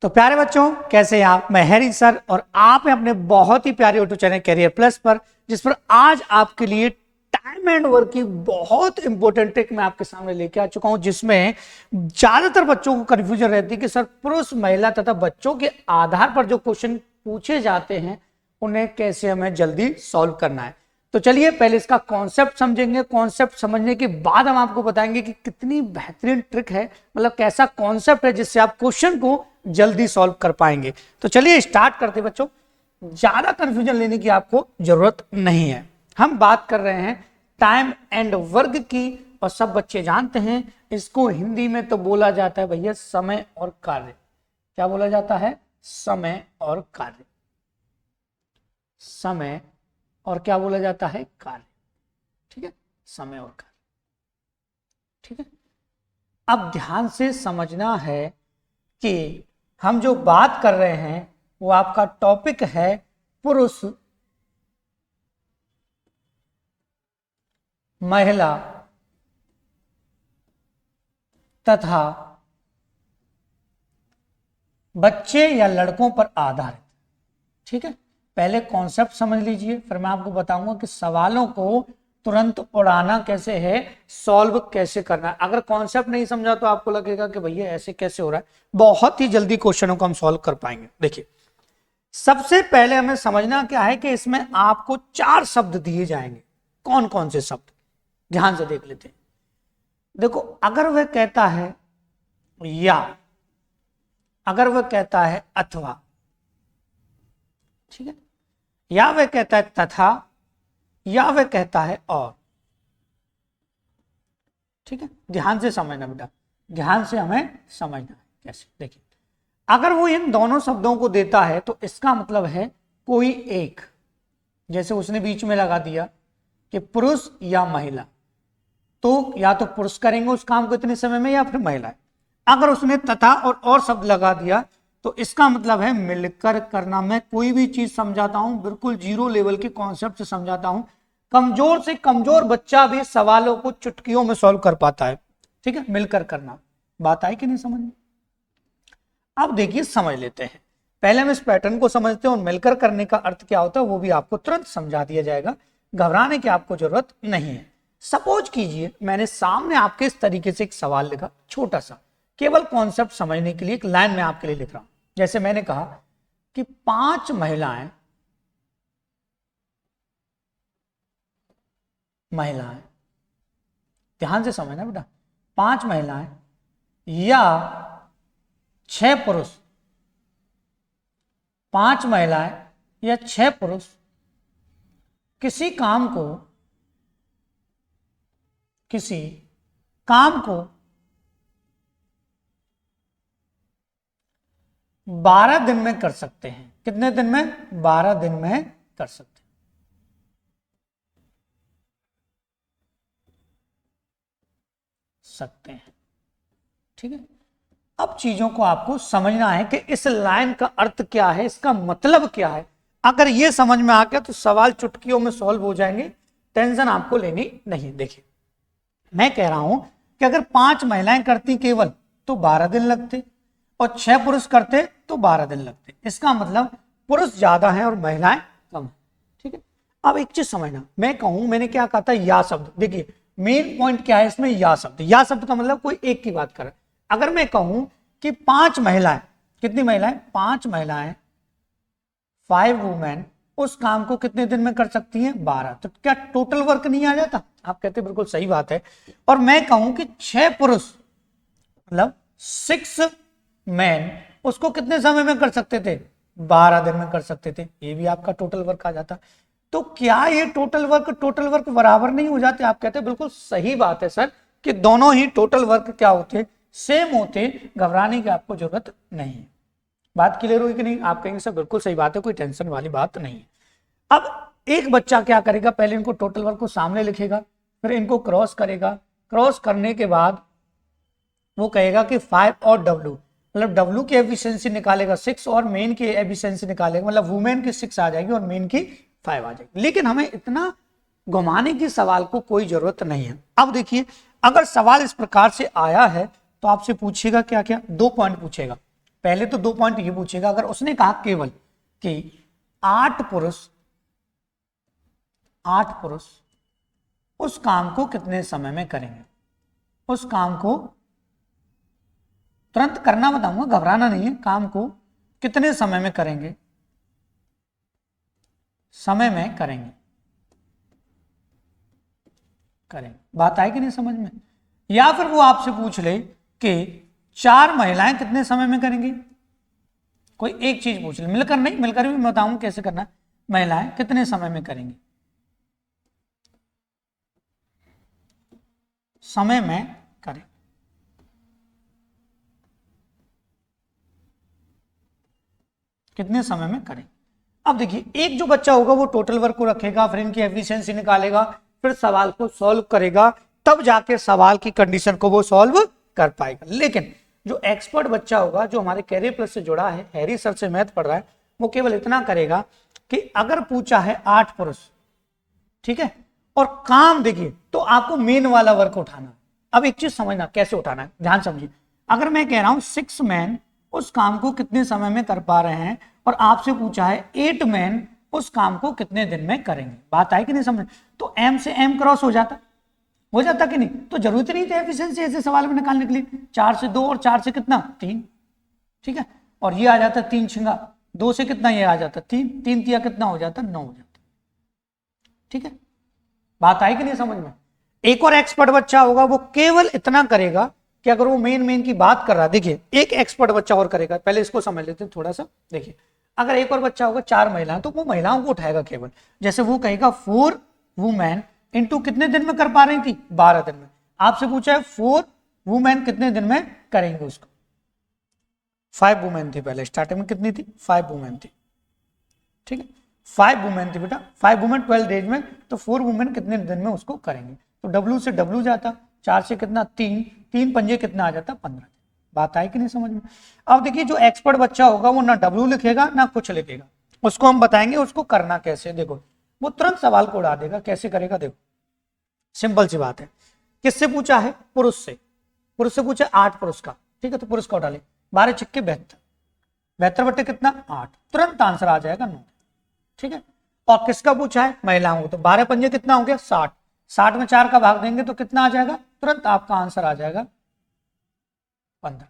तो प्यारे बच्चों, कैसे हैं आप? मैं हैरी सर और आप हैं अपने बहुत ही प्यारे यूट्यूब चैनल कैरियर प्लस पर, जिस पर आज आपके लिए टाइम एंड वर्क की बहुत इंपॉर्टेंट ट्रिक मैं आपके सामने लेके आ चुका हूं, जिसमें ज्यादातर बच्चों को कंफ्यूजन रहती है कि सर पुरुष, महिला तथा बच्चों के आधार पर जो क्वेश्चन पूछे जाते हैं उन्हें कैसे हमें जल्दी सॉल्व करना है। तो चलिए पहले इसका कॉन्सेप्ट समझेंगे। कॉन्सेप्ट समझने के बाद हम आपको बताएंगे कि कितनी बेहतरीन ट्रिक है, मतलब कैसा कॉन्सेप्ट है जिससे आप क्वेश्चन को जल्दी सॉल्व कर पाएंगे। तो चलिए स्टार्ट करते बच्चों। ज्यादा कंफ्यूजन लेने की आपको जरूरत नहीं है। हम बात कर रहे हैं टाइम एंड वर्क की, और सब बच्चे जानते हैं इसको हिंदी में तो बोला जाता है भैया समय और कार्य। क्या बोला जाता है? समय और कार्य। समय और क्या बोला जाता है? कार्य। ठीक है, समय और कार्य। ठीक है, अब ध्यान से समझना है कि हम जो बात कर रहे हैं वो आपका टॉपिक है पुरुष, महिला तथा बच्चे या लड़कों पर आधारित। ठीक है, पहले कॉन्सेप्ट समझ लीजिए, फिर मैं आपको बताऊंगा कि सवालों को तुरंत उड़ाना कैसे है, सॉल्व कैसे करना है। अगर कॉन्सेप्ट नहीं समझा तो आपको लगेगा कि भैया ऐसे कैसे हो रहा है। बहुत ही जल्दी क्वेश्चनों को हम सॉल्व कर पाएंगे। देखिए, सबसे पहले हमें समझना क्या है कि इसमें आपको 4 शब्द दिए जाएंगे। कौन कौन से शब्द? ध्यान से देख लेते हैं। देखो, अगर वह कहता है या, अगर वह कहता है अथवा, ठीक है, या वह कहता है तथा, या वह कहता है और। ठीक है, ध्यान से समझना बेटा, ध्यान से हमें समझना है कैसे। देखिए, अगर वो इन दोनों शब्दों को देता है तो इसका मतलब है कोई एक, जैसे उसने बीच में लगा दिया कि पुरुष या महिला, तो या तो पुरुष करेंगे उस काम को इतने समय में या फिर महिला। अगर उसने तथा और शब्द लगा दिया तो इसका मतलब है मिलकर करना। मैं कोई भी चीज समझाता हूं बिल्कुल जीरो लेवल के कॉन्सेप्ट से समझाता हूं। कमजोर से कमजोर बच्चा भी सवालों को चुटकियों में सॉल्व कर पाता है। ठीक है, मिलकर करना। बात आई कि नहीं समझ में? अब देखिए, समझ लेते हैं। पहले हम इस पैटर्न को समझते हैं और मिलकर करने का अर्थ क्या होता है वो भी आपको तुरंत समझा दिया जाएगा। घबराने की आपको जरूरत नहीं है। सपोज कीजिए मैंने सामने आपके इस तरीके से एक सवाल लिखा, छोटा सा, केवल कॉन्सेप्ट समझने के लिए एक लाइन में आपके लिए लिख रहा हूं। जैसे मैंने कहा कि 5 महिलाएं ध्यान से समझना बेटा, 5 महिलाएं या 6 पुरुष, 5 महिलाएं या 6 पुरुष किसी काम को 12 दिन में कर सकते हैं। कितने दिन में? 12 दिन में कर सकते हैं। ठीक है, अब चीजों को आपको समझना है कि इस लाइन का अर्थ क्या है, इसका मतलब क्या है। अगर ये समझ में आ गया तो सवाल चुटकियों में सॉल्व हो जाएंगे, टेंशन आपको लेनी नहीं। देखिए, मैं कह रहा हूं कि अगर 5 महिलाएं करती केवल तो 12 दिन लगते, और 6 पुरुष करते तो 12 दिन लगते। इसका मतलब पुरुष ज्यादा है और महिलाएं कम है। ठीक है, अब एक चीज समझना, मैं कहूं, मैंने क्या कहा था? या शब्द। देखिए, मेन पॉइंट क्या है इसमें? या शब्द। या शब्द का मतलब कोई एक की बात कर। अगर मैं कहूं कि 5 महिलाएं, कितनी महिलाएं? 5 महिलाएं, 5 वुमेन उस काम को कितने दिन में कर सकती हैं? 12। तो क्या टोटल वर्क नहीं आ जाता? आप कहते बिल्कुल सही बात है। और मैं कहूं कि 6 पुरुष, मतलब 6 मैन उसको कितने समय में कर सकते थे? 12 दिन में कर सकते थे। ये भी आपका टोटल वर्क आ जाता। तो क्या ये टोटल वर्क बराबर नहीं हो जाते? आप कहते हैं बिल्कुल सही बात है सर, कि दोनों ही टोटल वर्क क्या होते? सेम होते। घबराने की आपको जरूरत नहीं है। बात क्लियर हुई कि नहीं? आप कहेंगे सर बिल्कुल सही बात है, कोई टेंशन वाली बात नहीं है। अब एक बच्चा क्या करेगा? पहले इनको टोटल वर्क को सामने लिखेगा, फिर इनको क्रॉस करेगा। क्रॉस करने के बाद वो कहेगा कि 5 और W, मतलब W की एफिशिएंसी निकालेगा 6 और मेन की एफिशिएंसी निकालेगा, मतलब वुमेन की 6 आ जाएगी और मेन की 5 आ जाएगी। लेकिन हमें इतना घुमाने की सवाल को कोई जरूरत नहीं है। अब देखिए, अगर सवाल इस प्रकार से आया है तो आपसे पूछेगा क्या क्या? 2 पॉइंट पूछेगा। पहले तो 2 पॉइंट ये पूछेगा, अगर उसने कहा केवल कि 8 पुरुष उस काम को कितने समय में करेंगे, उस काम को तुरंत करना बताऊंगा, घबराना नहीं है, काम को कितने समय में करेंगे, समय में करेंगे। बात आई कि नहीं समझ में? या फिर वो आपसे पूछ ले कि 4 महिलाएं कितने समय में करेंगी, कोई एक चीज पूछ ले, मिलकर नहीं, मिलकर भी बताऊं कैसे करना है, महिलाएं कितने समय में करेंगी, समय में करें, कितने समय में करें। अब देखिए, एक जो बच्चा होगा वो टोटल वर्क को रखेगा, फिर इनकी एफिशिएंसी निकालेगा, फिर सवाल को सॉल्व करेगा, तब जाके सवाल की कंडीशन को वो सॉल्व कर पाएगा। लेकिन जो एक्सपर्ट बच्चा होगा, जो हमारे कैरियर प्लस से जुड़ा है, हैरी सर से मैथ पढ़ रहा है, वो केवल इतना करेगा कि अगर पूछा है 8 पुरुष, ठीक है, और काम देखिए तो आपको मेन वाला वर्क उठाना है। अब एक चीज समझना कैसे उठाना है, ध्यान समझिए। अगर मैं कह रहा हूं 6 मैन उस काम को कितने समय में कर पा रहे हैं, और आपसे पूछा है 8 मैन उस काम को कितने दिन में करेंगे, बात आई कि नहीं समझ? तो एम से एम क्रॉस हो जाता कि नहीं? तो जरूरत नहीं थी एफिशिएंसी ऐसे सवाल में निकालने के लिए। 4 से 2 और 4 से कितना 3, ठीक है, और ये आ जाता 3 छिंगा 2 से कितना, ये आ जाता 3, 3 तिया कितना हो जाता 9 हो जाता, ठीक है, बात आई कि नहीं समझ में? एक और एक्सपर्ट बच्चा होगा, वो केवल इतना करेगा कि अगर वो मेन की बात कर रहा है, देखिए एक एक्सपर्ट बच्चा और करेगा, पहले इसको समझ लेते हैं थोड़ा सा। देखिए अगर एक और बच्चा होगा 4 महिलाएं, तो वो महिलाओं को उठाएगा केवल, जैसे वो कहेगा 4 वुमेन इंटू कितने दिन में कर पा रही थी, 12 दिन में। आपसे पूछा है 4 वुमेन कितने दिन में करेंगे उसको, 5 वुमेन थी पहले, स्टार्टिंग में कितनी थी, 5 वुमेन थी, ठीक है, 5 वुमेन थी बेटा, 5 वुमेन 12 डेज में, तो 4 वुमेन कितने दिन में उसको करेंगे। तो W से W जाता, 4 से कितना 3, 3 पंजे कितना आ जाता 15। बात आई कि नहीं समझ में? अब देखिए जो एक्सपर्ट बच्चा होगा वो ना W लिखेगा ना कुछ लिखेगा, उसको हम बताएंगे उसको करना कैसे। देखो वो तुरंत सवाल को उड़ा देगा, कैसे करेगा देखो, सिंपल सी बात है। किससे पूछा है, पुरुष से, पुरुष से पूछा 8 पुरुष का, ठीक है, तो पुरुष का उठा ले, 12 छक्के 72, 72 बट्टे कितना 8, तुरंत आंसर आ जाएगा 9, ठीक है। और किसका पूछा है, महिलाओं, तो 12 पंजे कितना हो गया 60, 60 में 4 का भाग देंगे तो कितना आ जाएगा, तुरंत आपका आंसर आ जाएगा 15,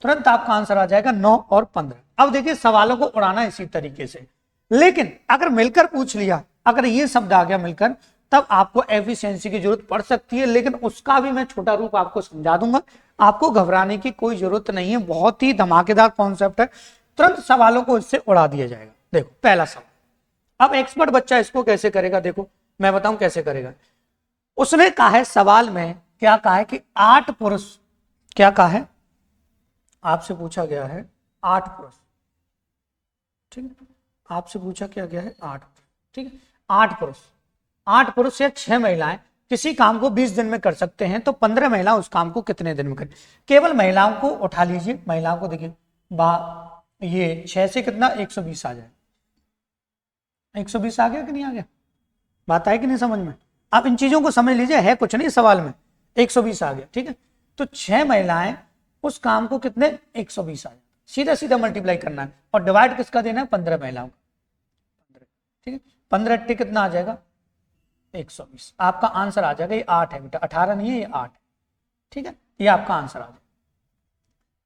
तुरंत आपका आंसर आ जाएगा 9 और 15। अब देखिए सवालों को उड़ाना इसी तरीके से, लेकिन अगर मिलकर पूछ लिया, अगर ये शब्द आ गया मिलकर, तब आपको एफिशिएंसी की जरूरत पड़ सकती है, लेकिन उसका भी मैं छोटा रूप आपको समझा दूंगा, आपको घबराने की कोई जरूरत नहीं है, बहुत ही धमाकेदार कॉन्सेप्ट है, तुरंत सवालों को इससे उड़ा दिया जाएगा। देखो पहला सवाल, अब एक्सपर्ट बच्चा इसको कैसे करेगा, देखो मैं बताऊं कैसे करेगा। उसने कहा है सवाल में, क्या कहा है कि 8 पुरुष, क्या कहा है, आपसे पूछा गया है 8 पुरुष, ठीक है, आपसे पूछा क्या गया है 8, ठीक है, 8 पुरुष या 6 महिलाएं किसी काम को 20 दिन में कर सकते हैं, तो 15 महिला उस काम को कितने दिन में करें। केवल महिलाओं को उठा लीजिए, महिलाओं को देखिए, ये 6 से कितना 120 आ जाए, 120 आ गया कि नहीं आ गया, बात आई कि नहीं समझ में? आप इन चीजों को समझ लीजिए, है कुछ नहीं सवाल में, 120 आ गया, ठीक है, तो 6 महिलाएं उस काम को कितने 120 आ जाए, सीधा सीधा मल्टीप्लाई करना है, और डिवाइड किसका देना है, 15 महिलाओं का, ठीक है, 15 अट्टे कितना आ जाएगा 120, आपका आंसर आ जाएगा, ये 8 है बेटा, 18 नहीं है, ये 8 है, ठीक है, ये आपका आंसर आ जाएगा,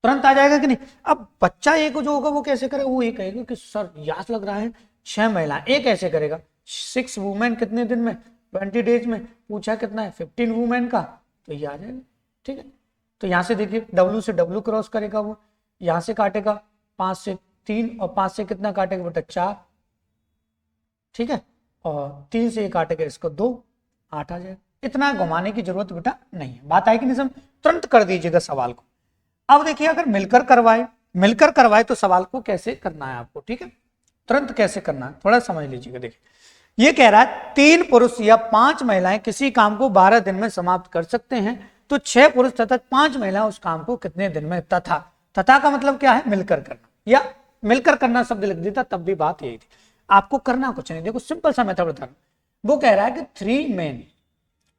तुरंत आ जाएगा कि नहीं। अब बच्चा एक जो होगा वो कैसे करेगा, वो ये कहेगा कि सर याद लग रहा है 6 महिला, एक ऐसे करेगा 6 वुमेन कितने दिन में, 20 डेज में, पूछा कितना है 15 वुमेन का, तो ये आ जाएगा, ठीक है। तो यहां से देखिए W से W क्रॉस करेगा, वो यहां से काटेगा 5 से 3, और 5 से कितना काटेगा बेटा 4, ठीक है, और 3 से ये काटेगा इसको 2, 8 आ जाएगा। इतना घुमाने की जरूरत बेटा नहीं है, बात आई कि नहीं समझ, तुरंत कर दीजिएगा सवाल को। अब देखिए अगर मिलकर करवाए तो सवाल को कैसे करना है आपको, ठीक है, तुरंत कैसे करना है थोड़ा समझ लीजिएगा। देखिए ये कह रहा है 3 पुरुष या 5 महिलाएं किसी काम को 12 दिन में समाप्त कर सकते हैं, तो 6 पुरुष तथा 5 महिलाएं उस काम को कितने दिन में, तथा का मतलब क्या है, मिलकर करना, या मिलकर करना शब्द लिख देता तब भी बात यही थी, आपको करना कुछ नहीं। देखो सिंपल सा मेथड बता रहा हूं, वो कह रहा है कि 3 मेन,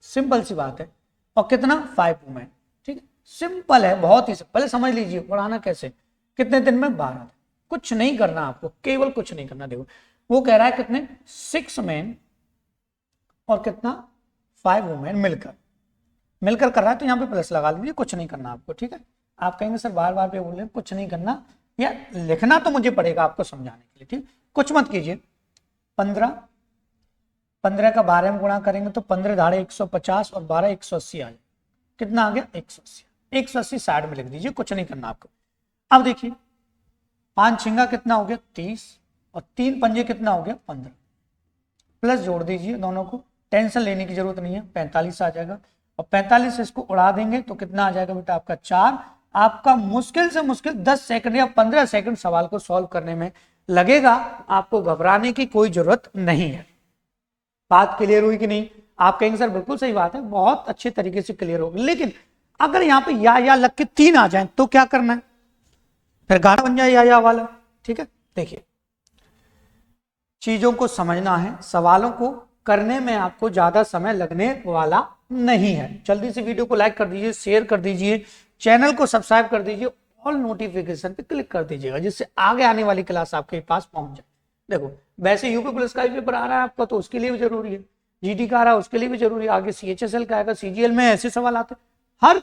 सिंपल सी बात है, और कितना 5 वुमेन, ठीक है, सिंपल है, बहुत ही पहले समझ लीजिए बढ़ाना कैसे। कितने दिन में 12, कुछ नहीं करना आपको, केवल कुछ नहीं करना। देखो वो कह रहा है कितने 6 मैन और कितना 5 वुमेन मिलकर कर रहा है, तो यहाँ पे प्लस लगा लीजिए, कुछ नहीं करना आपको। ठीक है, आप कहेंगे सर बार बार पे बोल रहे हैं कुछ नहीं करना, या लिखना तो मुझे पड़ेगा आपको समझाने के लिए। ठीक, कुछ मत कीजिए। 15 का 12 में गुणा करेंगे तो 15 धाड़े 150 और 12 180 आ जाए। कितना आ गया 180। 180 साइड में लिख दीजिए, कुछ नहीं करना आपको। अब देखिए 5 छिंगा कितना हो गया 30 और 3 पंजे कितना हो गया 15, प्लस जोड़ दीजिए दोनों को, टेंशन लेने की जरूरत नहीं है, 45 आ जाएगा। और 45 से इसको उड़ा देंगे तो कितना आ जाएगा बेटा आपका 4। आपका मुश्किल से मुश्किल 10 सेकंड या 15 सेकंड सवाल को सॉल्व करने में लगेगा। आपको घबराने की कोई जरूरत नहीं है। बात क्लियर हुई कि नहीं? आप कहेंगे सर बिल्कुल सही बात है, बहुत अच्छे तरीके से क्लियर होगी, लेकिन अगर यहाँ पे या लग के 3 आ जाए तो क्या करना है? फिर गाना बन जाए या वाला। ठीक है, देखिए चीजों को समझना है, सवालों को करने में आपको ज्यादा समय लगने वाला नहीं है। जल्दी से वीडियो को लाइक कर दीजिए, शेयर कर दीजिए, चैनल को सब्सक्राइब कर दीजिए, ऑल नोटिफिकेशन पे क्लिक कर दीजिएगा, जिससे आगे आने वाली क्लास आपके पास पहुंच जाए। देखो वैसे यूपी पुलिस का पेपर आ रहा है आपका, तो उसके लिए भी जरूरी है, जीडी का आ रहा है उसके लिए भी जरूरी है, आगे CHSL का आएगा, CGL में ऐसे सवाल आते हैं, हर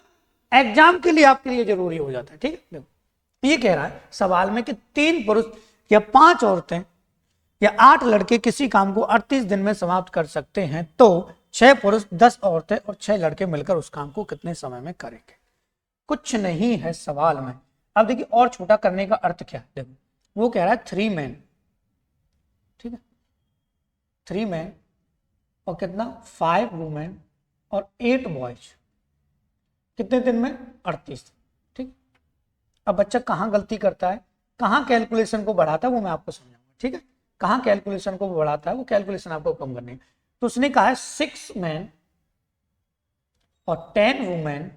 एग्जाम के लिए आपके लिए जरूरी हो जाता है। ठीक है, देखो ये कह रहा है सवाल में कि 3 पुरुष या 5 औरतें या 8 लड़के किसी काम को 38 दिन में समाप्त कर सकते हैं, तो 6 पुरुष 10 औरतें और 6 लड़के मिलकर उस काम को कितने समय में करेंगे? कुछ नहीं है सवाल में। अब देखिए और छोटा करने का अर्थ क्या है, देखो वो कह रहा है 3 मैन, ठीक है 3 मैन और कितना 5 वुमेन और 8 बॉयज, कितने दिन में 38। ठीक, अब बच्चा कहां गलती करता है, कहां कैलकुलेशन को बढ़ाता है, वो मैं आपको समझाऊंगा। ठीक है, कहां कैलकुलेशन को बढ़ाता है, वो कैलकुलेशन आपको कम करनी है। तो उसने कहा है 6 मैन और 10 वुमेन,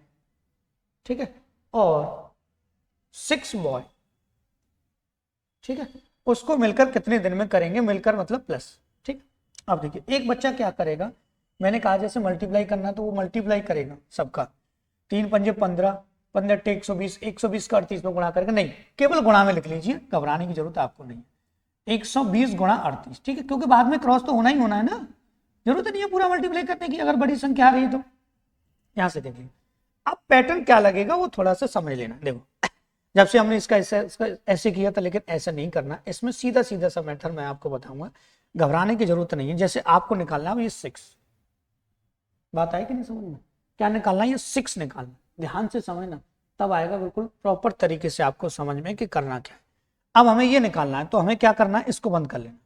ठीक है, और 6 बॉय, ठीक है, उसको मिलकर कितने दिन में करेंगे? मिलकर मतलब प्लस। ठीक, अब देखिए एक बच्चा क्या करेगा, मैंने कहा जैसे मल्टीप्लाई करना तो वो मल्टीप्लाई करेगा सबका, 3 पंजे 15, 15 टे 120, 120 का 38 में गुणा करेगा। नहीं, केवल गुणा में लिख लीजिए, घबराने की जरूरत आपको नहीं। 120 गुणा 38, ठीक है, क्योंकि बाद में क्रॉस तो होना ही होना है ना, जरूरत नहीं है पूरा मल्टीप्लाई करने की अगर बड़ी संख्या आ रही है तो। यहां से देखिए अब पैटर्न क्या लगेगा वो थोड़ा सा समझ लेना। देखो जब से हमने इसका ऐसे किया था, लेकिन ऐसा नहीं करना, इसमें सीधा सीधा सा मेथड मैं आपको बताऊंगा, घबराने की जरूरत नहीं है। जैसे आपको निकालना है ये 6, बात आई कि नहीं समझ में? क्या निकालना है? ये 6 निकालना, ध्यान से समझना, तब आएगा बिल्कुल प्रॉपर तरीके से आपको समझ में कि करना क्या है। अब हमें ये निकालना है, तो हमें क्या करना है, इसको बंद कर लेना,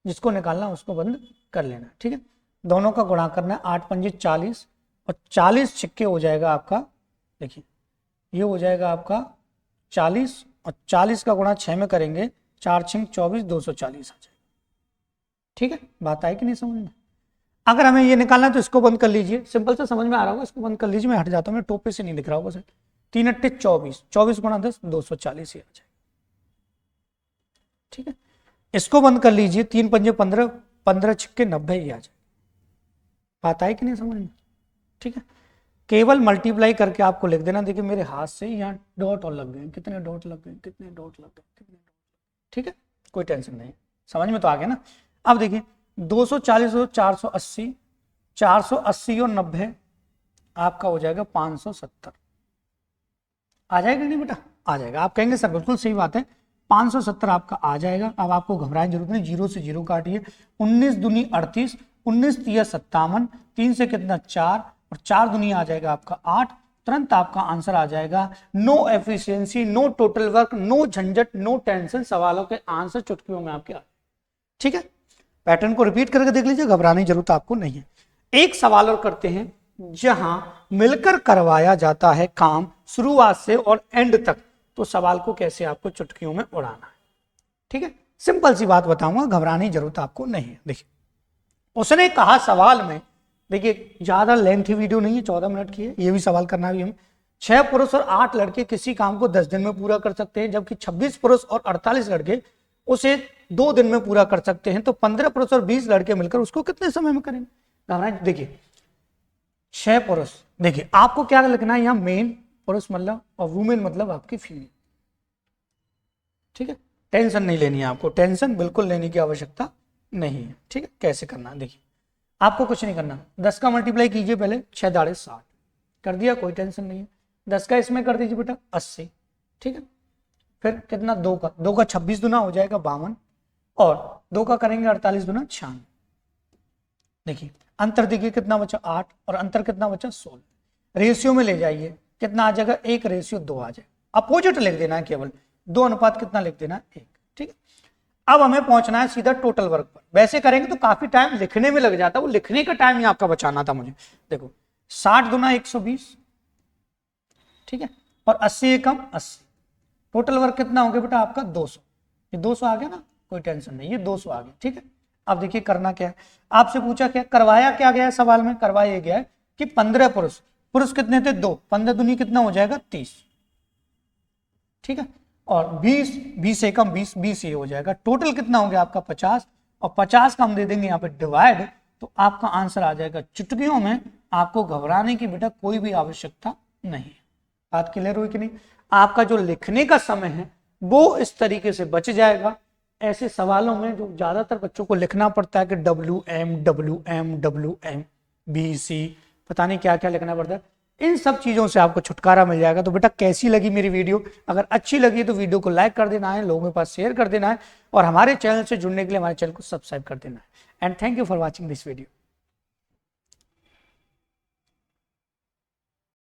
जिसको निकालना उसको बंद कर लेना। ठीक है, दोनों का गुणा करना है, 8 पंजे 40 और 40 छिक्के हो जाएगा आपका, देखिए ये हो जाएगा आपका 40 और 40 का गुणा 6 में करेंगे, 4 छिंग 24, 240 आ जाएगा। ठीक है, बात आई कि नहीं समझ में? अगर हमें ये निकालना है तो इसको बंद कर लीजिए, सिंपल से समझ में आ रहा होगा, इसको बंद कर लीजिए, मैं हट जाता हूँ, मैं टोपे से नहीं दिख रहा होगा सर। 3 अट्टे 24, 24 गुणा 10, 240 ही आ जाएगा। ठीक है, इसको बंद कर लीजिए, 3 पंजे 15, 15 छिक्के 90 ही आ जाएगा। बात आई कि नहीं समझ में? ठीक है, केवल मल्टीप्लाई करके आपको लिख देना। देखिए मेरे हाथ से यहाँ डॉट और लग गए, कितने डॉट लग गए, कितने डॉट लग गए, कितने डॉट। ठीक है, कोई टेंशन नहीं, समझ में तो आ गया ना। अब देखिए 240 और 480, 480 और 90 आपका हो जाएगा 570। आ जाएगा नहीं बेटा? आ जाएगा। आप कहेंगे सर बिल्कुल सही बात है, 570 आपका आ जाएगा। अब आपको घबराने जरूरत नहीं, 0 से 0 काटिए, 19 दूनी 38, 19 तिया 57, 3 से कितना 4 और 4 दूनी आ जाएगा आपका 8। तुरंत आपका आंसर आ जाएगा। No efficiency, no total work, no झंझट, नो टेंशन, सवालों के आंसर चुटकियों में आपके। ठीक है, पैटर्न को रिपीट करके देख लीजिए, घबराने की जरूरत आपको नहीं है। एक सवाल और करते हैं, जहां मिलकर करवाया जाता है काम शुरुआत से और एंड तक, तो सवाल को कैसे आपको चुटकियों में उड़ाना है। ठीक है, सिंपल सी बात बताऊंगा, घबराने की जरूरत आपको नहीं है। देखिए उसने कहा सवाल में, देखिए ज्यादा लेंथी वीडियो नहीं है, 14 मिनट की है, ये भी सवाल करना भी हम। 6 पुरुष और 8 लड़के किसी काम को 10 दिन में पूरा कर सकते हैं, जबकि 26 पुरुष और 48 लड़के उसे 2 दिन में पूरा कर सकते हैं, तो 15 पुरुष और 20 लड़के मिलकर उसको कितने समय में करेंगे? देखिए 6 पुरुष। देखिए आपको क्या लिखना है यहाँ, मेन पुरुष मतलब और वुमेन मतलब आपकी फीमेल। ठीक है, टेंशन नहीं लेनी है आपको, टेंशन बिल्कुल लेने की आवश्यकता नहीं है। ठीक है, कैसे करना है देखिए, आपको कुछ नहीं करना, 10 का मल्टीप्लाई कीजिए पहले, 6 दाड़े 60 कर दिया, कोई टेंशन नहीं है। 10 का इसमें कर दीजिए बेटा 80। ठीक है, फिर कितना, 2 का 26 दुना हो जाएगा 52, और 2 का करेंगे 48 दुना 96। देखिए अंतर देखिए कितना बचा 8, और अंतर कितना बचा 16। रेशियो में ले जाइए, कितना आ जाएगा 1:2 आ जाएगा। अपोजिट लिख देना है केवल, 2 अनुपात कितना लिख देना 1। ठीक है, अब हमें पहुंचना है सीधा टोटल वर्क पर। वैसे करेंगे तो काफी टाइम लिखने में लग जाता है, वो लिखने का टाइम ही आपका बचाना था मुझे। देखो 60 दुना 120, ठीक है, और 80 एकम 80, टोटल वर्क कितना हो गया बेटा आपका 200। ये 200 आ गया ना, कोई टेंशन नहीं, ये 200 आ गया। ठीक है, अब देखिए करना क्या है, आपसे पूछा क्या, करवाया क्या गया है सवाल में, करवाया गया है कि 15 पुरुष, पुरुष कितने थे 2, 15 दुनी कितना हो जाएगा 30। ठीक है, और 20 एकम 20, 20 ये हो जाएगा, टोटल कितना हो गया आपका 50, और 50 का हम दे देंगे यहाँ पे डिवाइड, तो आपका आंसर आ जाएगा। चुटकियों में आपको घबराने की बेटा कोई भी आवश्यकता नहीं। बात क्लियर हुई कि नहीं? आपका जो लिखने का समय है वो इस तरीके से बच जाएगा। ऐसे सवालों में जो ज्यादातर बच्चों को लिखना पड़ता है कि WM BC, पता नहीं क्या क्या लिखना पड़ता है, इन सब चीजों से आपको छुटकारा मिल जाएगा। तो बेटा कैसी लगी मेरी वीडियो? अगर अच्छी लगी तो वीडियो को लाइक कर देना है, लोगों के पास शेयर कर देना है, और हमारे चैनल से जुड़ने के लिए हमारे चैनल को सब्सक्राइब कर देना है। And thank you for watching this video.